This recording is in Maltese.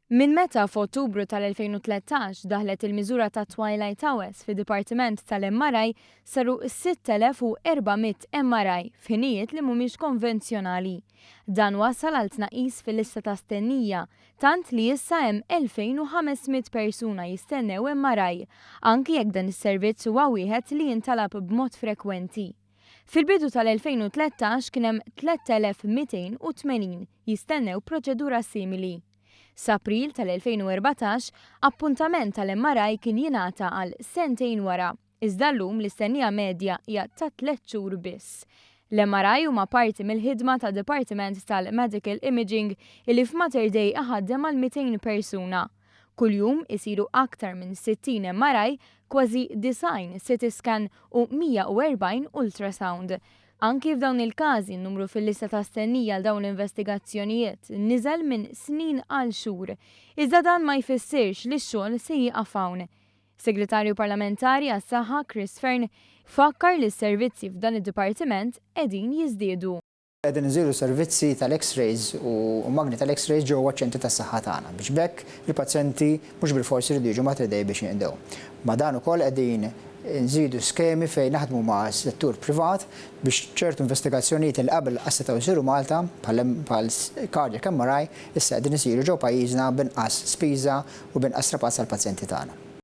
Min meta f'Ottubru tal-2013 daħlet il-miżura ta' Twilight Hours fid-Dipartiment tal-MRI saru 6,400 MRI f'ħinijiet li mhumiex konvenzjonali. Dan wasal għal tnaqqis fil-lista ta' stennija, tant li issa hemm 2500 persuna jistennew MRI, anki jekk dan is-servizz huwa wieħed li jintalab b'mod frekwenti. Fil-bidu tal-2013 kien hemm 3280 jistennew proċedura simili. S'April tal-2014 appuntament tal-MRI kien jingħata għal sentejn wara, iżda llum l-istennija medja hija ta' 3 xhur biss. L-MRI huma parti mill-ħidma ta' Dipartiment tal-Medical Imaging illi f'Mater Dei aħaddem għal 200 persuna. Kuljum isiru aktar minn 60 MRI, kważi 90 CT scan u 140 ultrasound. Anki f'dawn il-każi n-numru fil-lista ta' stennija għal dawn l-investigazzjonijiet niżel minn snin għal xhur. Iżda dan ma jfissirx li x-xogħol se jieqaf hawn. Segretarju Parlamentari għas-Saħħa Chris Fern fakkar li s-servizzi f'dan id-dipartiment qegħdin jiżdiedu. Qegħdin iżidu servizzi tal-X-rays u magni tal-X-rays ġewwa ċentri tas-saħħa tagħna biex bekk il-pazjenti mhux bil-forsi jridu jiġu Mater Dei biex jinqdew. Ma dan ukoll qegħdin nżidu skemi fejn naħdmu ma' settur privat biex ċertu investigazzjonijiet il qabel qassetgħu jsiru Malta bħal cardiac MRI issa qegħdin isiru ġew pajjiżna b'inqas spiża u b'inqas trapazz għall-pazjenti tagħna.